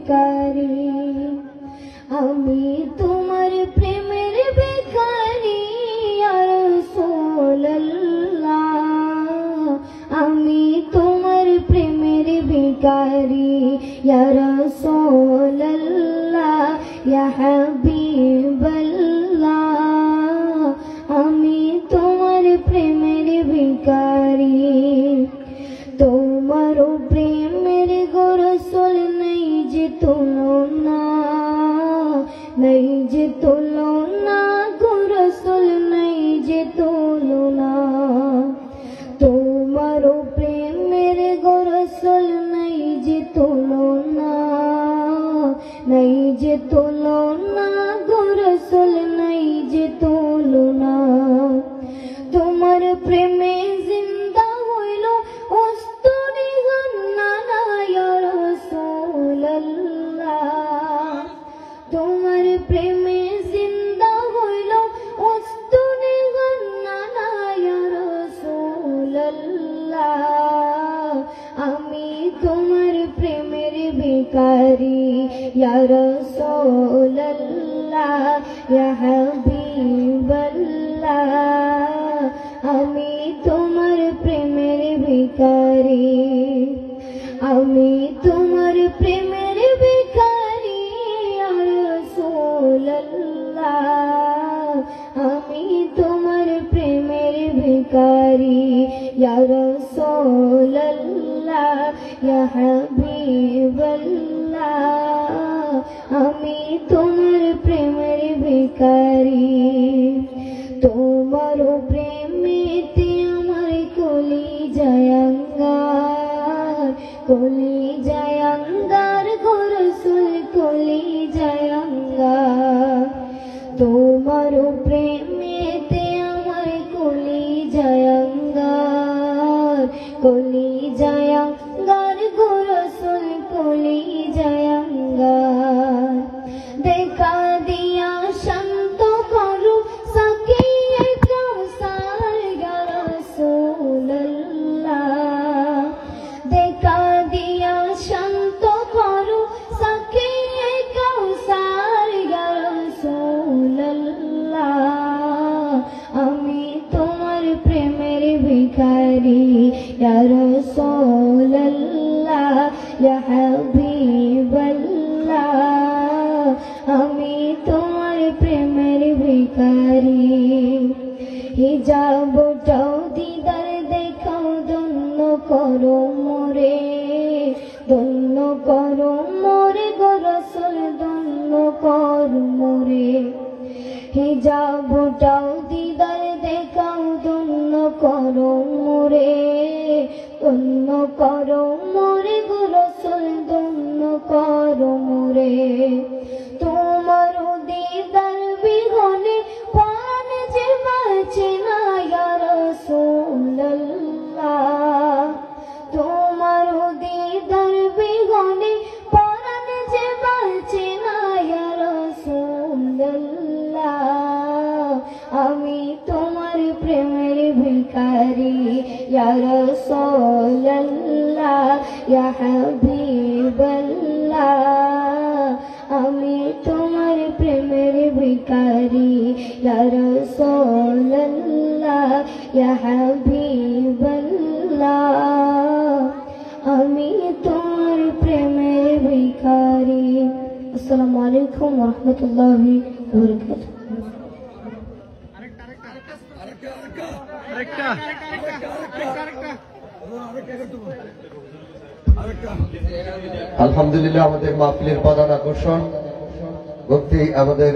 ভিখারি আমি তোমার প্রেমের ভিখারি ইয়া রাসূলুল্লাহ আমি তোমার প্রেমের ভিখারি ইয়া রাসূলুল্লাহ ইয়া হাবিবাল্লাহ আমি তোমার প্রেমের ভিখারি তোমার প্রেমের গো রাসূল নাই যে তুলনা নাই যে তুলনা গো রাসূল নাই যে তুলনা তোমার প্রেমের গো রাসূল নাই যে তুলনা নাই যে তুলনা গো রাসূল নাই যে তুলনা তোমার প্রেমে জিন্দা হইল অস্তরে গান্না ইয়া রাসূলুল্লাহ তোমার প্রেমে জিন্দা হইল অস্তরে গান্না ইয়া রাসূলুল্লাহ আমি তোমার প্রেমের ভিখারি ইয়া রাসূলুল্লাহ ইয়া হাবিবাল্লাহ আমি তোমার প্রেমের ভিখারি আমি তোমার প্রেমের ভিখারি ইয়া রাসূলুল্লাহ আমি তোমার প্রেমের ভিখারি ইয়া রাসূলুল্লাহ ইয়া হাবিবাল্লাহ আমি তোমার প্রেমের ভিখারি তোমার প্রেমেতে আমার কলিজায় আঙ্গার গো রাসূল কলিজায় আঙ্গার তোমার প্রেমেতে আমার কলিজায় আঙ্গার গো রাসূল কলিজায় আঙ্গার দেখা দিয়া শান্ত করো সাকিয়ে কাউসার ইয়া রাসূলুল্লাহ দেখা দিয়া শান্ত করো সাকিয়ে কাউসার ইয়া রাসূলুল্লাহ আমি তোমার প্রেমের ভিখারি ইয়া রাসূলুল্লাহ ইয়া হাবিবাল্লাহ আমি তোমার প্রেমের ভিখারি হিজাবটাও দিদার দেখাও ধন্য করো মোরে গো রাসূল ধন্য করো মোরে হিজাবটাও দিদার দেখাও ধন্য করো মোরে গো রাসূল ধন্য করো মোরে তোমার দিদার বিহনে প্রাণ যে বাঁচে না ইয়া রাসূলুল্লাহ তোমার দিদার বিহনে প্রাণ যে বাঁচে না ইয়া রাসূলুল্লাহ আমি তোমার প্রেমের ভিখারি ইয়া রাসূলুল্লাহ ইয়া হাবিবাল্লাহ আমি তোমার প্রেমের ভিখারি ইয়া রাসূলুল্লাহ ইয়া হাবিবাল্লাহ আমি তোমার প্রেমের ভিখারি আসসালামু আলাইকুম ওয়া রাহমাতুল্লাহি ওয়া বারাকাতুহু আলহামদুলিল্লাহ আমাদের মাহফিলের প্রধান আকর্ষণ মুফতি আমাদের